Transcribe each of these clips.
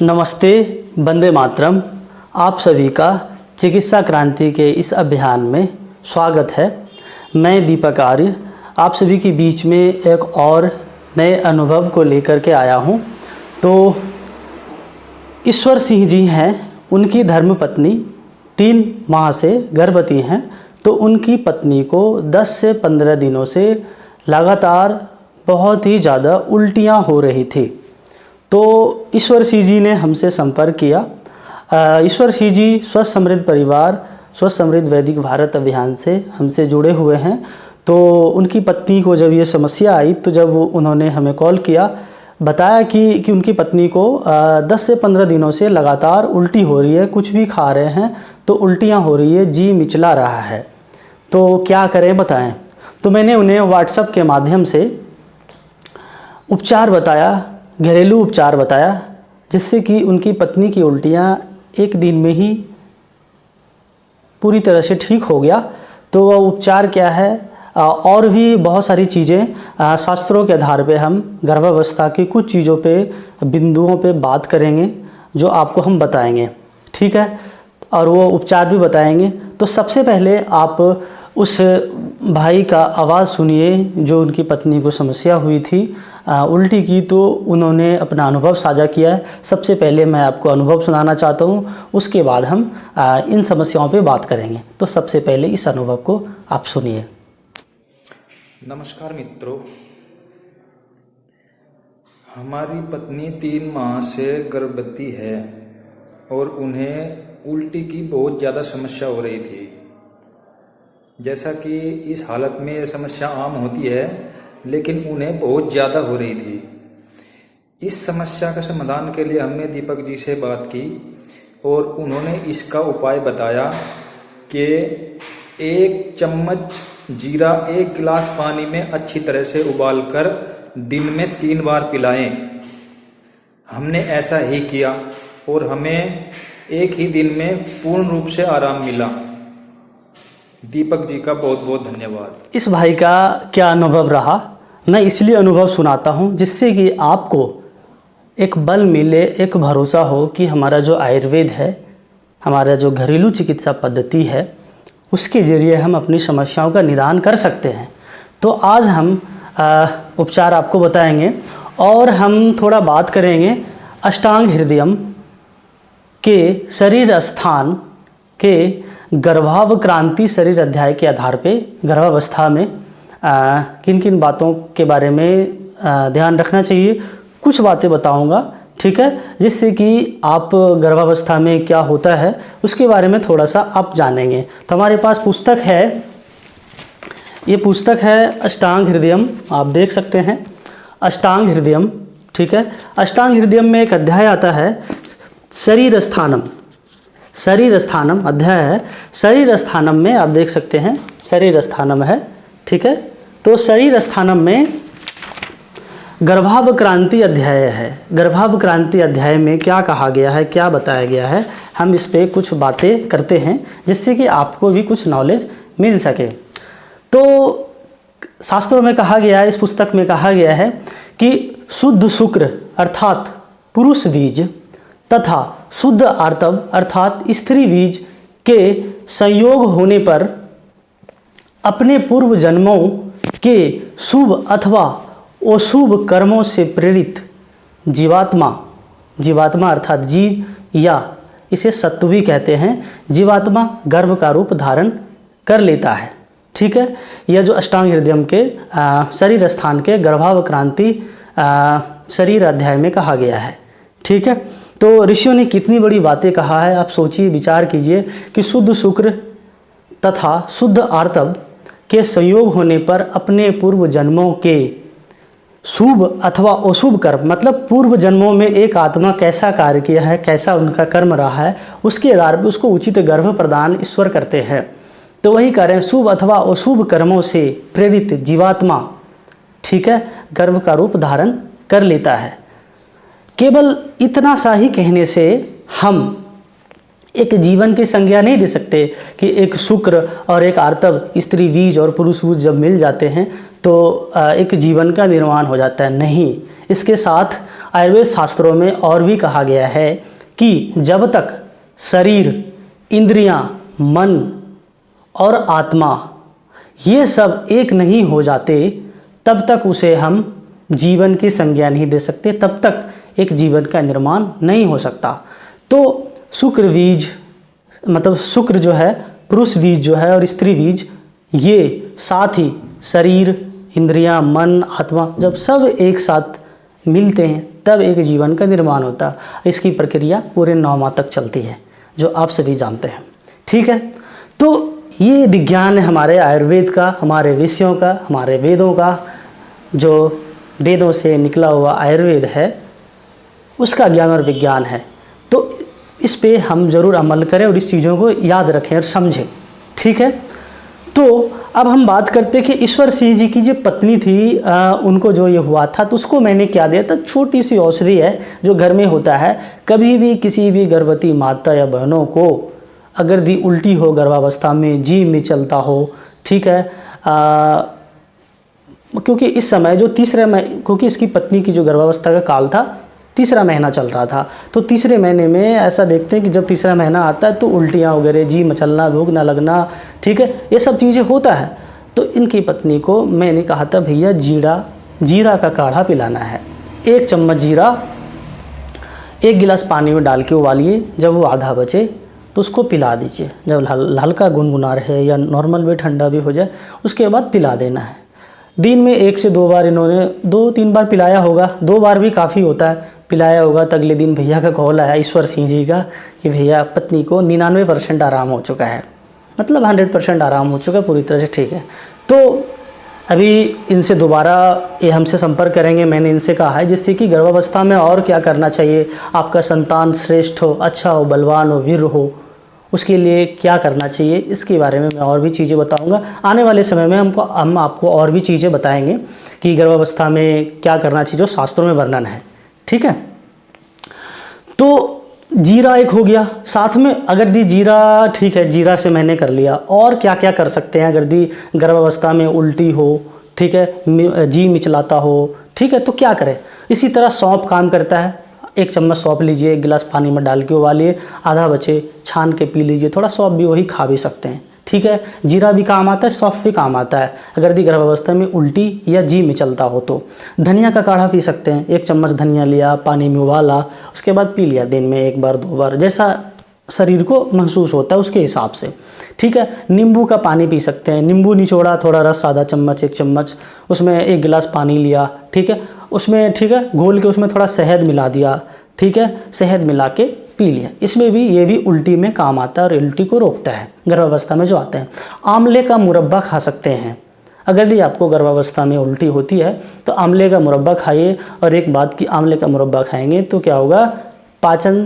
नमस्ते, वंदे मातरम। आप सभी का चिकित्सा क्रांति के इस अभियान में स्वागत है। मैं दीपक आर्य आप सभी के बीच में एक और नए अनुभव को लेकर के आया हूं। तो ईश्वर सिंह जी हैं, उनकी धर्मपत्नी 3 माह से गर्भवती हैं। तो उनकी पत्नी को 10 से 15 दिनों से लगातार बहुत ही ज़्यादा उल्टियाँ हो रही थी। तो ईश्वर सिंह जी ने हमसे संपर्क किया। ईश्वर सिंह जी स्वस्थ समृद्ध परिवार स्वस्थ समृद्ध वैदिक भारत अभियान से हमसे जुड़े हुए हैं। तो उनकी पत्नी को जब ये समस्या आई तो जब उन्होंने हमें कॉल किया, बताया कि उनकी पत्नी को 10 से 15 दिनों से लगातार उल्टी हो रही है, कुछ भी खा रहे हैं तो उल्टियाँ हो रही है, जी मिचला रहा है। तो क्या करें बताएं। तो मैंने उन्हें व्हाट्सएप के माध्यम से उपचार बताया, घरेलू उपचार बताया, जिससे कि उनकी पत्नी की उल्टियाँ एक दिन में ही पूरी तरह से ठीक हो गया। तो वह उपचार क्या है और भी बहुत सारी चीज़ें शास्त्रों के आधार पे हम गर्भावस्था की कुछ चीज़ों पे बिंदुओं पे बात करेंगे जो आपको हम बताएंगे, ठीक है, और वो उपचार भी बताएंगे। तो सबसे पहले आप उस भाई का आवाज़ सुनिए जो उनकी पत्नी को समस्या हुई थी उल्टी की। तो उन्होंने अपना अनुभव साझा किया है। सबसे पहले मैं आपको अनुभव सुनाना चाहता हूँ, उसके बाद हम इन समस्याओं पे बात करेंगे। तो सबसे पहले इस अनुभव को आप सुनिए। नमस्कार मित्रों, हमारी पत्नी 3 माह से गर्भवती है और उन्हें उल्टी की बहुत ज़्यादा समस्या हो रही थी। जैसा कि इस हालत में यह समस्या आम होती है, लेकिन उन्हें बहुत ज़्यादा हो रही थी। इस समस्या का समाधान के लिए हमने दीपक जी से बात की और उन्होंने इसका उपाय बताया कि 1 चम्मच जीरा 1 गिलास पानी में अच्छी तरह से उबालकर दिन में 3 बार पिलाएं। हमने ऐसा ही किया और हमें एक ही दिन में पूर्ण रूप से आराम मिला। दीपक जी का बहुत बहुत धन्यवाद। इस भाई का क्या अनुभव रहा, मैं इसलिए अनुभव सुनाता हूँ जिससे कि आपको एक बल मिले, एक भरोसा हो कि हमारा जो आयुर्वेद है, हमारा जो घरेलू चिकित्सा पद्धति है, उसके ज़रिए हम अपनी समस्याओं का निदान कर सकते हैं। तो आज हम उपचार आपको बताएंगे और हम थोड़ा बात करेंगे अष्टांग हृदयम के शरीर स्थान के गर्भावक्रांति शरीर अध्याय के आधार पे गर्भावस्था में किन किन बातों के बारे में ध्यान रखना चाहिए, कुछ बातें बताऊंगा, ठीक है, जिससे कि आप गर्भावस्था में क्या होता है उसके बारे में थोड़ा सा आप जानेंगे। तो हमारे पास पुस्तक है, ये पुस्तक है अष्टांग हृदयम, आप देख सकते हैं अष्टांग हृदयम, ठीक है। अष्टांग हृदयम में एक अध्याय आता है शरीर स्थानम, शरीर स्थानम अध्याय है। शरीर स्थानम में आप देख सकते हैं शरीर स्थानम है, ठीक है। तो शरीर स्थानम में गर्भावक्रांति अध्याय है। गर्भावक्रांति अध्याय में क्या कहा गया है, क्या बताया गया है, हम इस पे कुछ बातें करते हैं जिससे कि आपको भी कुछ नॉलेज मिल सके। तो शास्त्रों में कहा गया है, इस पुस्तक में कहा गया है कि शुद्ध शुक्र अर्थात पुरुष बीज तथा शुद्ध आर्तव अर्थात स्त्री बीज के संयोग होने पर अपने पूर्व जन्मों के शुभ अथवा अशुभ कर्मों से प्रेरित जीवात्मा, जीवात्मा अर्थात जीव या इसे सत्व भी कहते हैं, जीवात्मा गर्भ का रूप धारण कर लेता है, ठीक है। यह जो अष्टांग हृदयम के शरीर स्थान के गर्भावक्रांति शरीर अध्याय में कहा गया है, ठीक है। तो ऋषियों ने कितनी बड़ी बातें कहा है, आप सोचिए, विचार कीजिए कि शुद्ध शुक्र तथा शुद्ध आर्तव के संयोग होने पर अपने पूर्व जन्मों के शुभ अथवा अशुभ कर्म, मतलब पूर्व जन्मों में एक आत्मा कैसा कार्य किया है, कैसा उनका कर्म रहा है, उसके आधार पर उसको उचित गर्भ प्रदान ईश्वर करते हैं। तो वही कह रहे हैं, शुभ अथवा अशुभ कर्मों से प्रेरित जीवात्मा, ठीक है, गर्भ का रूप धारण कर लेता है। केवल इतना सा ही कहने से हम एक जीवन की संज्ञा नहीं दे सकते कि एक शुक्र और एक आर्तव, स्त्री बीज और पुरुष बीज जब मिल जाते हैं तो एक जीवन का निर्माण हो जाता है। नहीं, इसके साथ आयुर्वेद शास्त्रों में और भी कहा गया है कि जब तक शरीर, इंद्रियां, मन और आत्मा ये सब एक नहीं हो जाते तब तक उसे हम जीवन की संज्ञा नहीं दे सकते, तब तक एक जीवन का निर्माण नहीं हो सकता। तो शुक्र बीज मतलब शुक्र जो है, पुरुष बीज जो है और स्त्री बीज, ये साथ ही शरीर, इंद्रियां, मन, आत्मा जब सब एक साथ मिलते हैं तब एक जीवन का निर्माण होता है। इसकी प्रक्रिया पूरे 9 माह तक चलती है, जो आप सभी जानते हैं। ठीक है, तो ये विज्ञान है हमारे आयुर्वेद का, हमारे ऋषियों का, हमारे वेदों का, जो वेदों से निकला हुआ आयुर्वेद है उसका ज्ञान और विज्ञान है। तो इस पे हम ज़रूर अमल करें और इस चीज़ों को याद रखें और समझें। ठीक है, तो अब हम बात करते हैं कि ईश्वर सिंह जी की जो पत्नी थी, उनको जो ये हुआ था तो उसको मैंने क्या दिया था, छोटी सी औषधि है जो घर में होता है। कभी भी किसी भी गर्भवती माता या बहनों को अगर दी उल्टी हो गर्भावस्था में, जी में चलता हो, ठीक है, क्योंकि इस समय जो क्योंकि इसकी पत्नी की जो गर्भावस्था का काल था, तीसरा महीना चल रहा था, तो तीसरे महीने में ऐसा देखते हैं कि जब तीसरा महीना आता है तो उल्टियाँ वगैरह, जी मचलना, भूख ना लगना, ठीक है, ये सब चीज़ें होता है। तो इनकी पत्नी को मैंने कहा था भैया जीरा का काढ़ा पिलाना है। 1 चम्मच जीरा 1 गिलास पानी में डाल के उबालिए, जब वो आधा बचे तो उसको पिला दीजिए। जब हल्का गुनगुना रहे या नॉर्मल भी ठंडा भी हो जाए उसके बाद पिला देना है। दिन में 1 से 2 बार इन्होंने 2-3 बार पिलाया होगा, 2 बार भी काफ़ी होता है, पिलाया होगा। तो अगले दिन भैया का कॉल आया ईश्वर सिंह जी का कि भैया पत्नी को 99% आराम हो चुका है, मतलब 100% आराम हो चुका है, पूरी तरह से ठीक है। तो अभी इनसे दोबारा ये हमसे संपर्क करेंगे, मैंने इनसे कहा है, जिससे कि गर्भावस्था में और क्या करना चाहिए, आपका संतान श्रेष्ठ हो, अच्छा हो, बलवान हो, वीर हो, उसके लिए क्या करना चाहिए, इसके बारे में मैं और भी चीज़ें बताऊंगा। आने वाले समय में हम आपको और भी चीज़ें बताएंगे कि गर्भावस्था में क्या करना चाहिए, जो शास्त्रों में वर्णन है। ठीक है, तो जीरा एक हो गया, साथ में अगर दी जीरा, ठीक है, जीरा से मैंने कर लिया। और क्या क्या कर सकते हैं अगर दी गर्भावस्था में उल्टी हो, ठीक है, जी मिचलाता हो, ठीक है, तो क्या करें। इसी तरह सौंफ काम करता है। 1 चम्मच सौंफ लीजिए, 1 गिलास पानी में डाल के उबालिए, आधा बचे छान के पी लीजिए। थोड़ा सौंफ भी वही खा भी सकते हैं। ठीक है, जीरा भी काम आता है, सौंफ भी काम आता है अगर दी गर्भावस्था में उल्टी या जी में चलता हो तो। धनिया का काढ़ा पी सकते हैं, 1 चम्मच धनिया लिया, पानी में उबाला, उसके बाद पी लिया, दिन में 1 बार 2 बार, जैसा शरीर को महसूस होता है उसके हिसाब से। ठीक है, नींबू का पानी पी सकते हैं, नींबू निचोड़ा, थोड़ा रस, आधा चम्मच 1 चम्मच, उसमें 1 गिलास पानी लिया, ठीक है, उसमें, ठीक है, घोल के उसमें थोड़ा शहद मिला दिया, ठीक है, शहद मिला के पी लिया। इसमें भी ये भी उल्टी में काम आता है और उल्टी को रोकता है गर्भावस्था में जो आते हैं। आंवले का मुरब्बा खा सकते हैं, अगर भी आपको गर्भावस्था में उल्टी होती है तो आंवले का मुरब्बा खाइए। और एक बात कि आंवले का मुरब्बा खाएंगे तो क्या होगा, पाचन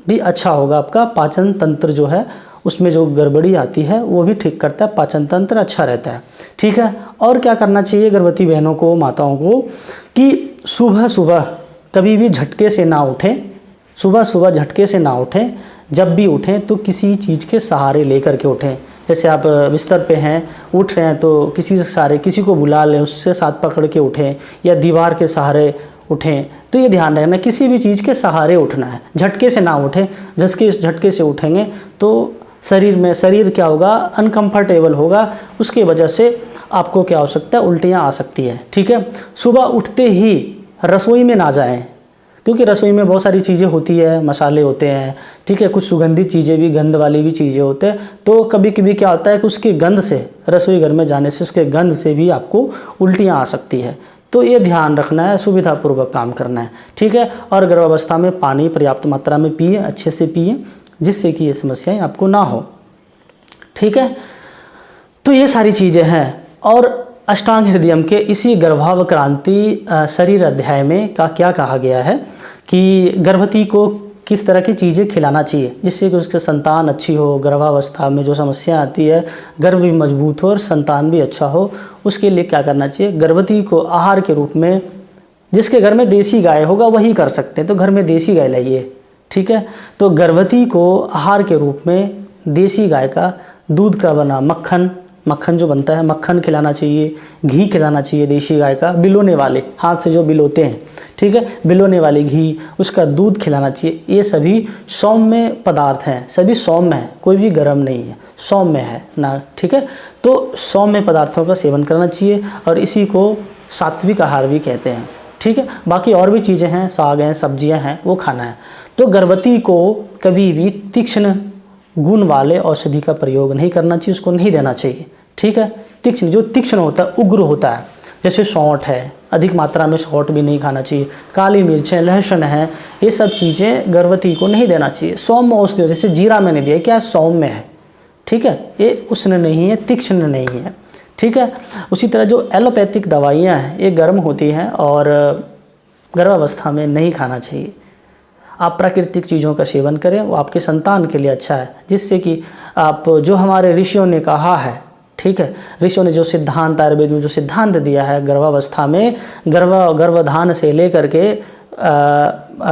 भी अच्छा होगा, आपका पाचन तंत्र जो है उसमें जो गड़बड़ी आती है वो भी ठीक करता है, पाचन तंत्र अच्छा रहता है। ठीक है, और क्या करना चाहिए गर्भवती बहनों को, माताओं को, कि सुबह सुबह कभी भी झटके से ना उठें, सुबह सुबह झटके से ना उठें, जब भी उठें तो किसी चीज़ के सहारे लेकर के उठें। जैसे आप बिस्तर पे हैं, उठ रहे हैं तो किसी से सहारे, किसी को बुला लें, उससे साथ पकड़ के उठें, या दीवार के सहारे उठें। तो ये ध्यान रखना, किसी भी चीज़ के सहारे उठना है, झटके से ना उठें। झटके से उठेंगे तो शरीर क्या होगा, अनकंफर्टेबल होगा, उसके वजह से आपको क्या हो सकता है, उल्टियाँ आ सकती है। ठीक है, सुबह उठते ही रसोई में ना जाएं, क्योंकि रसोई में बहुत सारी चीज़ें होती है, मसाले होते हैं, ठीक है, कुछ सुगंधित चीज़ें भी, गंध वाली भी चीज़ें होते हैं। तो कभी कभी क्या होता है कि उसके गंध से, रसोई घर में जाने से उसके गंध से भी आपको उल्टियाँ आ सकती है। तो ये ध्यान रखना है, सुविधापूर्वक काम करना है। ठीक है, और गर्भावस्था में पानी पर्याप्त मात्रा में पिए, अच्छे से पिए, जिससे कि ये समस्याएं आपको ना हो। ठीक है, तो ये सारी चीज़ें हैं। और अष्टांग हृदयम के इसी गर्भावक्रांति शरीर अध्याय में क्या कहा गया है कि गर्भवती को किस तरह की चीज़ें खिलाना चाहिए जिससे कि उसके संतान अच्छी हो, गर्भावस्था में जो समस्या आती है, गर्भ भी मजबूत हो और संतान भी अच्छा हो। उसके लिए क्या करना चाहिए, गर्भवती को आहार के रूप में, जिसके घर में देसी गाय होगा वही कर सकते हैं, तो घर में देसी गाय लाइए। ठीक है, तो गर्भवती को आहार के रूप में देसी गाय का दूध का बना मक्खन, मक्खन जो बनता है, मक्खन खिलाना चाहिए, घी खिलाना चाहिए देशी गाय का, बिलोने वाले, हाथ से जो बिलोते हैं, ठीक है, बिलोने वाले घी, उसका दूध खिलाना चाहिए। ये सभी सौम्य पदार्थ हैं, सभी सौम्य हैं, कोई भी गर्म नहीं है, सौम्य है ना, ठीक है। तो सौम्य पदार्थों का सेवन करना चाहिए और इसी को सात्विक आहार भी कहते हैं, ठीक है। बाकी और भी चीज़ें हैं, साग हैं, सब्जियां हैं, वो खाना है। तो गर्भवती को कभी भी तीक्ष्ण गुण वाले औषधि का प्रयोग नहीं करना चाहिए, उसको नहीं देना चाहिए, ठीक है। तीक्ष्ण, जो तीक्ष्ण होता है, उग्र होता है, जैसे सौंठ है, अधिक मात्रा में सौंठ भी नहीं खाना चाहिए, काली मिर्च है, लहसुन है, ये सब चीज़ें गर्भवती को नहीं देना चाहिए। सौम्य औषधि, जैसे जीरा मैंने दिया, क्या सौम्य है, ठीक है, ये उष्ण नहीं है, तीक्ष्ण नहीं है, ठीक है। उसी तरह जो एलोपैथिक दवाइयाँ हैं, ये गर्म होती हैं और गर्भावस्था में नहीं खाना चाहिए। आप प्राकृतिक चीज़ों का सेवन करें, वो आपके संतान के लिए अच्छा है, जिससे कि आप, जो हमारे ऋषियों ने कहा है, ठीक है, ऋषियों ने जो सिद्धांत, आयुर्वेद में जो सिद्धांत दिया है, गर्भावस्था में गर्भधान से लेकर के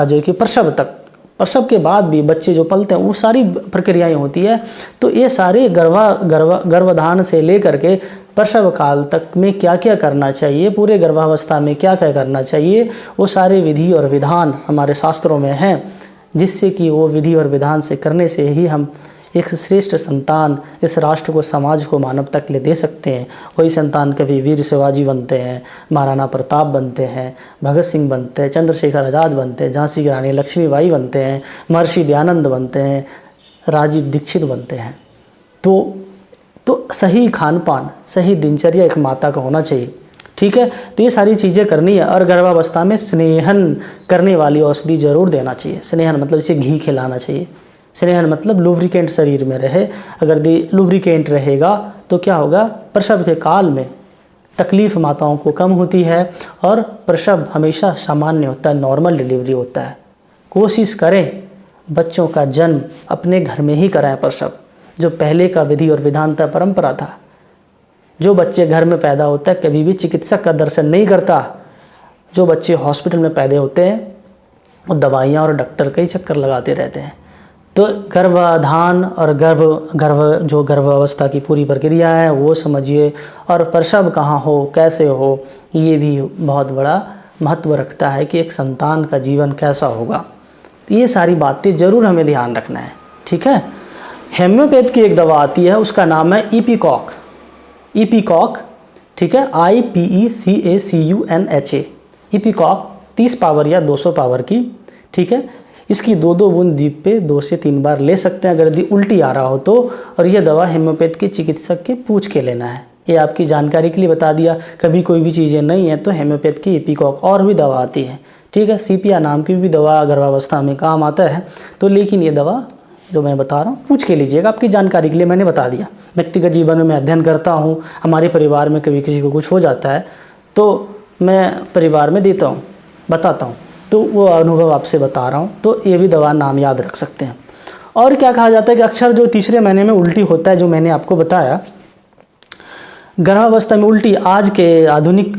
जो कि प्रसव तक, प्रसव के बाद भी बच्चे जो पलते हैं, वो सारी प्रक्रियाएं होती है। तो ये सारे गर्भधान से लेकर के प्रसव काल तक में क्या क्या करना चाहिए, पूरे गर्भावस्था में क्या क्या करना चाहिए, वो सारे विधि और विधान हमारे शास्त्रों में हैं, जिससे कि वो विधि और विधान से करने से ही हम एक श्रेष्ठ संतान इस राष्ट्र को, समाज को, मानवता के लिए दे सकते हैं। वही संतान कभी वीर शिवाजी बनते हैं, महाराणा प्रताप बनते हैं, भगत सिंह बनते हैं, चंद्रशेखर आज़ाद बनते हैं, झांसी की रानी लक्ष्मीबाई बनते हैं, महर्षि दयानंद बनते हैं, राजीव दीक्षित बनते हैं। तो सही खान पान, सही दिनचर्या एक माता का होना चाहिए, ठीक है। तो ये सारी चीज़ें करनी है। और गर्भावस्था में स्नेहन करने वाली औषधि जरूर देना चाहिए। स्नेहन मतलब इसे घी खिलाना चाहिए। स्नेहन मतलब लुब्रिकेंट शरीर में रहे। अगर लुब्रिकेंट रहेगा तो क्या होगा, प्रसव के काल में तकलीफ़ माताओं को कम होती है और प्रसव हमेशा सामान्य होता है, नॉर्मल डिलीवरी होता है। कोशिश करें बच्चों का जन्म अपने घर में ही कराएं प्रसव, जो पहले का विधि और विधान था, परंपरा था। जो बच्चे घर में पैदा होता है कभी भी चिकित्सक का दर्शन नहीं करता। जो बच्चे हॉस्पिटल में पैदा होते हैं वो दवाइयाँ और डॉक्टर का ही चक्कर लगाते रहते हैं। तो गर्भाधान और गर्भावस्था की पूरी प्रक्रिया है वो समझिए, और प्रसव कहाँ हो, कैसे हो, ये भी बहुत बड़ा महत्व रखता है कि एक संतान का जीवन कैसा होगा। ये सारी बातें ज़रूर हमें ध्यान रखना है, ठीक है। हेम्योपैथ की एक दवा आती है, उसका नाम है इपीकॉक, ठीक है, IPECACUNHA। इपीकॉक 30 पावर या 200 पावर की, ठीक है। इसकी 2-2 बूंद दीप पे 2 से 3 बार ले सकते हैं अगर उल्टी आ रहा हो तो। और यह दवा हेम्योपैथ के चिकित्सक के पूछ के लेना है। ये आपकी जानकारी के लिए बता दिया। कभी कोई भी चीज़ें नहीं है तो हेम्योपैथ की इपीकॉक और भी दवा आती है, ठीक है। सीपिया नाम की भी दवा गर्भावस्था में काम आता है। तो लेकिन ये दवा जो मैं बता रहा हूँ पूछ के लीजिएगा, आपकी जानकारी के लिए मैंने बता दिया। व्यक्तिगत जीवन में मैं अध्ययन करता हूँ, हमारे परिवार में कभी किसी को कुछ हो जाता है तो मैं परिवार में देता हूँ, बताता हूँ, तो वो अनुभव आपसे बता रहा हूँ। तो ये भी दवा नाम याद रख सकते हैं। और क्या कहा जाता है कि अक्सर जो तीसरे महीने में उल्टी होता है, जो मैंने आपको बताया, गर्भावस्था में उल्टी, आज के आधुनिक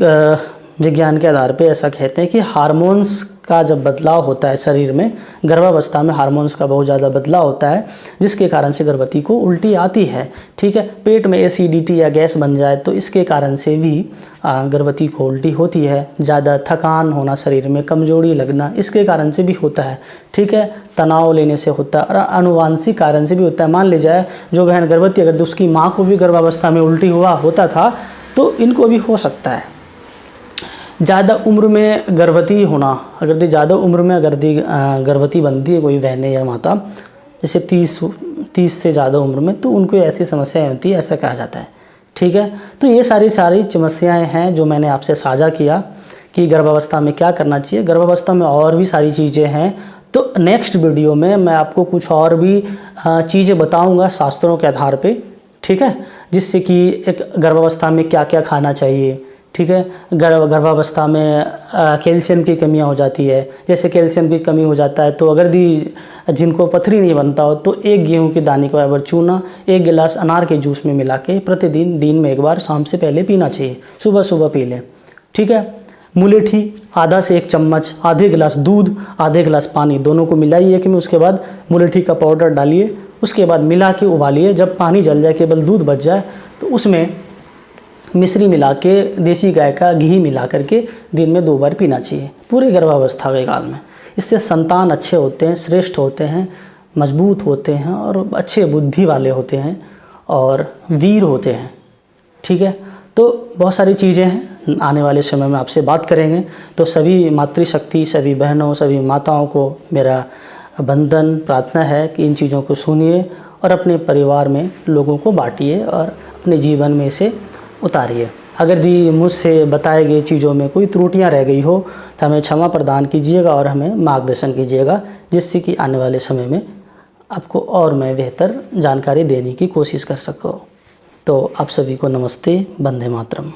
विज्ञान के आधार पे ऐसा कहते हैं कि हार्मोन्स का जब बदलाव होता है शरीर में, गर्भावस्था में हार्मोन्स का बहुत ज़्यादा बदलाव होता है, जिसके कारण से गर्भवती को उल्टी आती है, ठीक है। पेट में एसिडिटी या गैस बन जाए तो इसके कारण से भी गर्भवती को उल्टी होती है। ज़्यादा थकान होना, शरीर में कमजोरी लगना, इसके कारण से भी होता है, ठीक है। तनाव लेने से होता है और आनुवांशिक कारण से भी होता है। मान लीजिए जो बहन गर्भवती, अगर उसकी माँ को भी गर्भावस्था में उल्टी होता था तो इनको भी हो सकता है। ज़्यादा उम्र में गर्भवती होना, अगर ज़्यादा उम्र में अगर गर्भवती बनती है कोई बहनें या माता, जैसे 30 से ज़्यादा उम्र में, तो उनको ऐसी समस्याएं होती है, ऐसा कहा जाता है, ठीक है। तो ये सारी समस्याएं हैं जो मैंने आपसे साझा किया कि गर्भावस्था में क्या करना चाहिए। गर्भावस्था में और भी सारी चीज़ें हैं, तो नेक्स्ट वीडियो में मैं आपको कुछ और भी चीज़ें बताऊँगा शास्त्रों के आधार पर, ठीक है, जिससे कि एक गर्भावस्था में क्या क्या खाना चाहिए, ठीक है। गर्भावस्था में कैल्शियम की कमियां हो जाती है। जैसे कैल्शियम की कमी हो जाता है तो अगर जिनको पथरी नहीं बनता हो तो 1 गेहूं के दाने के बराबर चूना 1 गिलास अनार के जूस में मिला के प्रतिदिन दिन में 1 बार शाम से पहले पीना चाहिए, सुबह सुबह पी लें, ठीक है। मुलेठी आधा से 1 चम्मच, आधे गिलास दूध, आधे गिलास पानी, दोनों को मिलाइए कि उसके बाद मुलेठी का पाउडर डालिए, उसके बाद मिला के उबालिए। जब पानी जल जाए, केवल दूध बच जाए, तो उसमें मिश्री मिला के, देसी गाय का घी मिला करके दिन में 2 बार पीना चाहिए पूरे गर्भावस्था के काल में। इससे संतान अच्छे होते हैं, श्रेष्ठ होते हैं, मजबूत होते हैं और अच्छे बुद्धि वाले होते हैं और वीर होते हैं। ठीक है, तो बहुत सारी चीज़ें हैं, आने वाले समय में आपसे बात करेंगे। तो सभी मातृशक्ति, सभी बहनों, सभी माताओं को मेरा बंधन प्रार्थना है कि इन चीज़ों को सुनिए और अपने परिवार में लोगों को बांटिए और अपने जीवन में इसे उतारिए। अगर दी मुझसे बताए गए चीज़ों में कोई त्रुटियां रह गई हो तो हमें क्षमा प्रदान कीजिएगा और हमें मार्गदर्शन कीजिएगा, जिससे कि आने वाले समय में आपको और मैं बेहतर जानकारी देने की कोशिश कर सकूँ। तो आप सभी को नमस्ते, वंदे मातरम।